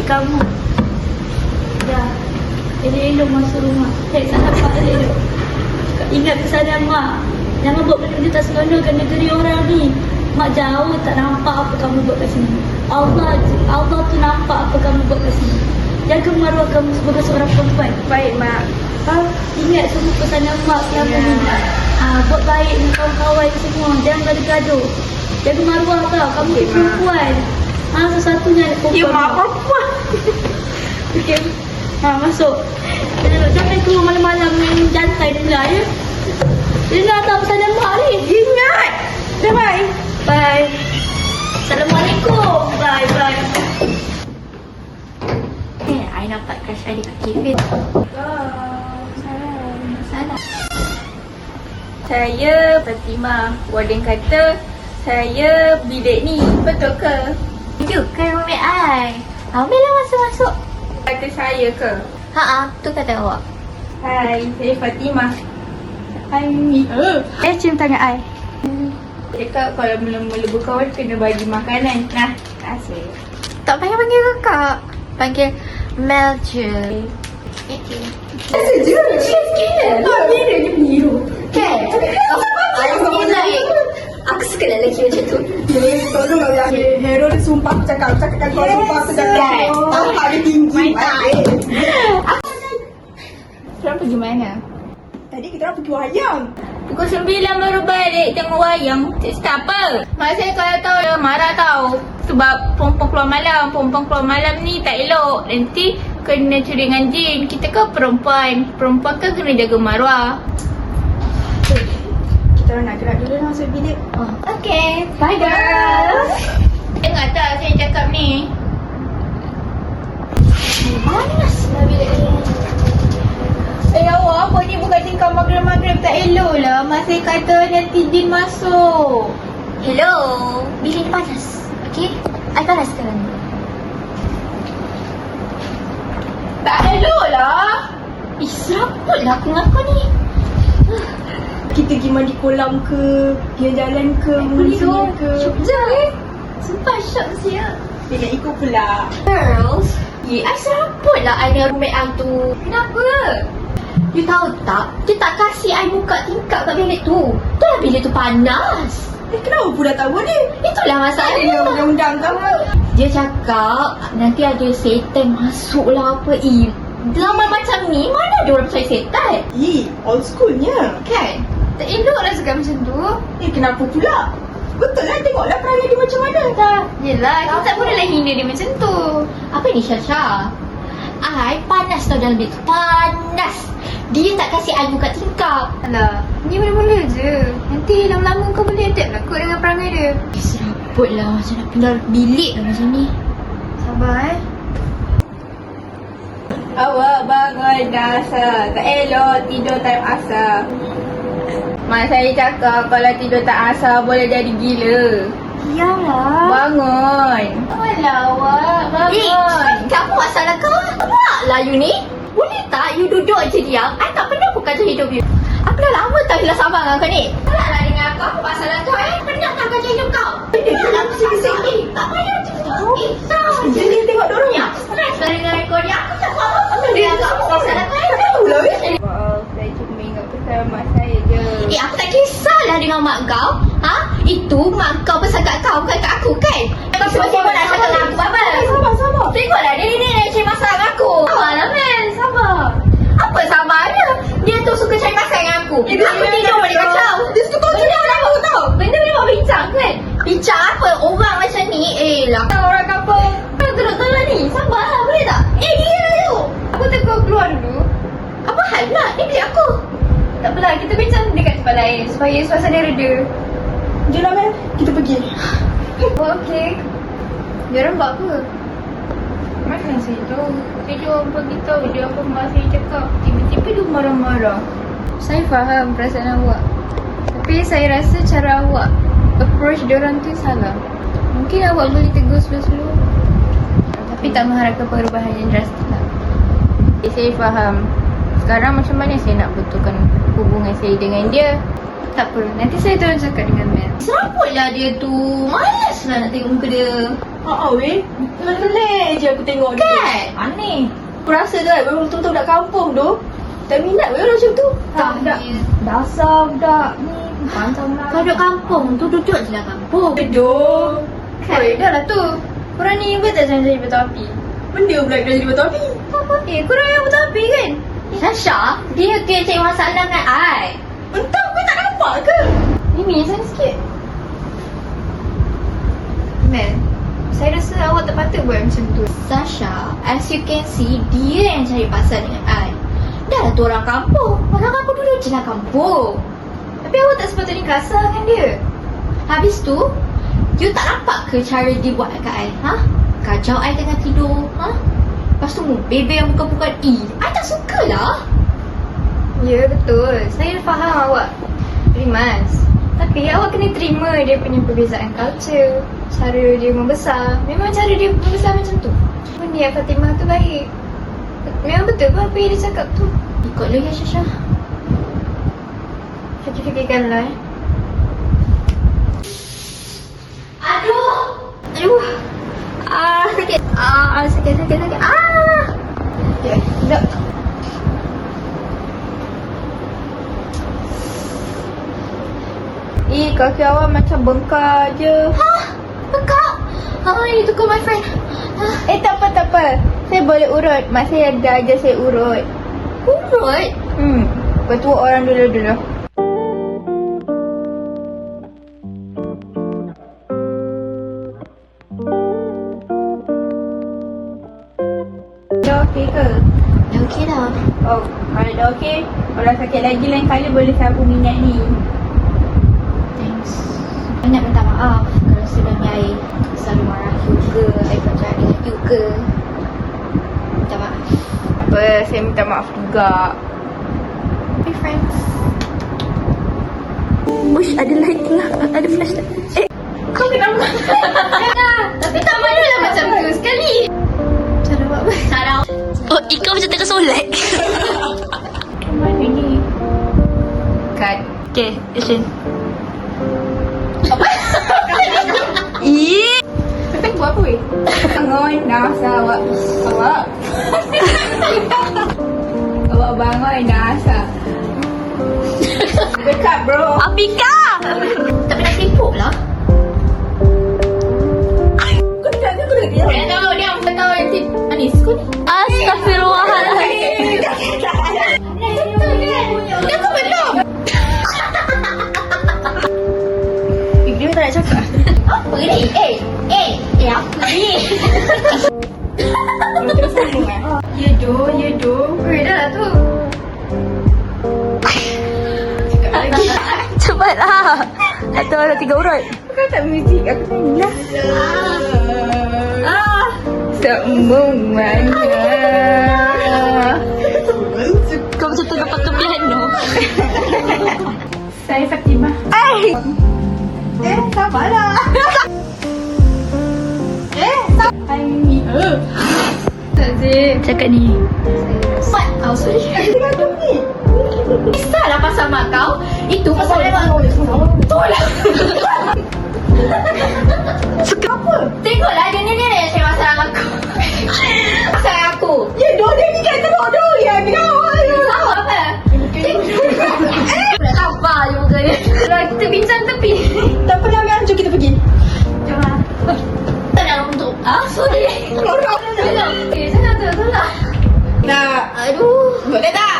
kamu. Dah. Elok-elok masuk rumah. Salam Pak elok. Ingat pesanan Mak. Jangan buat benda-benda tak senonoh ke negeri orang ni. Mak jauh tak nampak apa kamu buat kat sini. Allah tu nampak apa kamu buat kat sini. Jaga maruah kamu sebagai seorang perempuan. Baik, Mak. Ingat semua pesanan Mak selama ni. Buat baik dengan kawan-kawan semua. Jangan gaduh-gaduh. Jaga maruah tau. Kamu tu perempuan. Satu-satunya anak perempuan. Ya, Mak, perempuan. Okey. Masuk. Jangan keluar malam-malam yang jantai dengar ya. Dengar tak pesanan Mak ni? Ingat. Dah, bye. Bye. Assalamualaikum. Bye. I nampak crush I dekat cafe. Salam. Saya Fatimah. Warden kata saya bilik ni. Betul ke? Itu kan roommate I. Bila masuk-masuk? Kata saya ke? Tu kata awak. Hai, saya Fatimah. Hai, Mimi. Cium tangan I. Cakap kalau mula-mula berkawan kena bagi makanan. Nah, terima kasih. Tak payah panggil kakak. Panggil Mel je. Rasa je. Cheers gila. Tak gila je biru. Kan? Aku suka lelaki macam tu. Tolong lah yang hero dia sumpah aku cakap kau sumpah aku cakap. Nampak dia tinggi. Korang pergi mana? Tadi kita orang pergi wayang. Pukul 9 baru balik tengok wayang. Cakap apa? Mak saya kalau tahu dia marah tau. Sebab perempuan keluar malam ni tak elok. Nanti kena curi dengan jin. Kita kan perempuan. Perempuan kan kena jaga maruah. Kita orang nak gerak dulu nak masuk bilik. Okay. Bye girls. Dengar tak saya cakap ni? Panas lah bilik ni. Awak apa ni bukan tingkah maghrib-maghrib tak elok lah. Masih kata nanti jin masuk. Hello. Bilik ni panas. Okay? I panas sekarang. Tak elok lah. Seraput lah aku dengan kau ni. Kita pergi mandi kolam ke, jalan ke, museum ke. Syok je. Sumpah syok siap. Dia nak ikut pula. Girls. I seraput lah I dengan roommate I tu. Kenapa? You tahu tak? Dia tak kasih I buka tingkap kat bilik tu. Itulah bilik tu panas. Kenapa pula tahu dia? Itulah masalahnya. Dia undang-undang kau. Dia cakap nanti ada setan masuk lah apa. Drama macam ni mana ada orang percaya setan? Old schoolnya. Kan? Tak elok lah cakap macam tu. Kenapa pula? Betul lah, tengoklah perangai dia macam mana. Tak. Yelah, kita tak bolehlah hina dia macam tu. Apa ni Syasha? I panas tau dalam bilik tu. Panas. Dia tak kasih I buka tingkap. Alah, ni mula-mula je. Nanti lama-lama kau boleh adapt lah kot dengan perangai dia. Seraput lah macam nak pindah bilik lah macam ni. Sabar Awak bangun dah asar. Tak elok tidur time asar. Mak saya cakap kalau tidur tak asar boleh jadi gila. Iyalah. Bangun. Alah awak, bangun. Kamu masalah kau? Apa lah you ni? Boleh tak you duduk je diam? I tak pernah pun kacau hidup you. Aku dah lama tak hilang sabar dengan kau ni. Taklah dengan aku. Apa masalah kau Pernah tak kacau hidup kau? Benda tu lah sini-sini. Tak payah tak. Jadi tengok dorang. Aku stres lah dengan kau ni. Aku tak faham apa dia. Apa masalah kau? Tahulah maaf, saya cuma ingat pesan mak saya je. Aku tak kisahlah dengan mak kau. Itu mak kau pesan kat kau, bukan kat aku kan? Kau sebab nak cakap dengan aku apa? Sabar. Tengoklah dia ni nak cari masalah dengan aku. Sabarlah Mel, sabar. Apa sabarnya? Dia tu suka cari masalah dengan aku. Aku tidur boleh kacau. Dia suka kau cakap dengan aku tau. Benda boleh buat bincang kan? Bincang apa? Orang macam ni, lah. Orang kampung. Kau tolong ni. Sabarlah, boleh tak? Dia tu. Aku takut keluar dulu. Apa hal pula? Ni bilik aku. Tak apalah, kita bincang dekat tempat lain supaya suasana reda. Jomlah Mel, kita pergi. Okey. Diorang buat apa? Mana saya tahu. Saya orang beritahu dia apa mak saya cakap. Tiba-tiba dia marah-marah. Saya faham perasaan awak. Tapi saya rasa cara awak approach diorang tu salah. Mungkin awak boleh tegur slow-slow. Tapi tak mengharapkan perubahan yang drastik lah. Saya faham. Sekarang macam mana saya nak betulkan hubungan saya dengan dia? Tak perlu. Nanti saya terus cakap dengan Mel. Seraputlah dia tu. Malas lah nak tengok muka dia. Weh. Melek je aku tengok dia. Kan? Aneh. Aku rasa tu kan, memang betul-betul budak kampung tu. Tak minat weh orang macam tu. Tak, dasar budak ni. Pantang lah. Kau duduk kampung tu, duduk je lah kampung. Aduh. Kan? Dah lah tu. Korang ni betul tak jadi betul api? Benda pula kita jadi batu api. Korang yang betul api kan? Sasha, dia kena cari masalah dengan I. Entah kau tak nampak ke? Mimi, sana sikit. Mel, saya rasa awak tak patut buat macam tu. Sasha, as you can see, dia yang cari pasal dengan I. Dah lah tu orang kampung. Orang kampung dulu je lah kampung. Tapi awak tak sepatutnya kasar kan dia. Habis tu, you tak nampak ke cara dia buat dekat I? Ha? Kacau I tengah tidur. Ha? Lepas tu bebe yang bukan-bukan I tak suka lah. Ya, betul. Saya faham awak rimas. Tapi awak kena terima dia punya perbezaan culture. Cara dia membesar. Memang cara dia membesar macam tu. Benda yang Fatimah tu baik. Memang betul pun apa yang dia cakap tu. Ikut lu ya Sasha. Fikir-fikirkanlah Aduh. sakit. Sakit. Okay, sekejap. Kaki awak macam bengkak je. Bengkak. I need to call my friend. Tak apa. Saya boleh urut. Mak saya dah ajar saya urut. Urut. Petua orang dulu. Dah okey ke? Dah okey dah. Oh, kalau dah okey, kalau sakit lagi lain kali boleh sapu minyak ni. Thanks. I nak minta maaf kalau sebelumnya I selalu marah you ke, I pacar dengan you ke. Minta maaf. Apa, saya minta maaf juga. Be friends. Ush, ada lighting lah. Ada flashlight. Kau kenapa? Tapi tak malulah macam tu sekali. Cara buat apa? Sarau. Oh, ikau macam tengah solat. Mana ni? Cut. Okay, listen. Ih. Tapi buat apa weh? Bangun, nasa awak. Awak bangun, nasa. Dekat bro. Apika! Tak pernah sibuk lah. Kau tidak aku dah dia. Dia tahu dia apa tahu yang tip manis kau ni. Astagfirullahaladzim. Dia tu belum. Dia tak nak cakap. Apa ni? Apa ni? Kau terus sambung Ya doh. Weh dah lah tu. Cakap lagi. Cepatlah. Atau ada 3 urut. Kau tak muzik aku nyanyi lah. Sembung mana? Kau macam tengah pakai piano. Saya Fatimah. Sabarlah. Hai. Tazim. Cakap ni. Mat kau sorry. Kisahlah pasal mak kau. Itu pasal mak kau. Tolak. Suka apa? Tengoklah dia ni yang cari masalah dengan aku. Masalah aku. Ya, dia ni kan teruk doh. Ya, dia Tahu apa? Nak sabar je muka dia. Kita bincang tepi. tak pernah kan. Jom kita pergi. Jom lah. Tak nak untuk. Sorry. Jangan tu lah. Nak. Aduh. Boleh tak?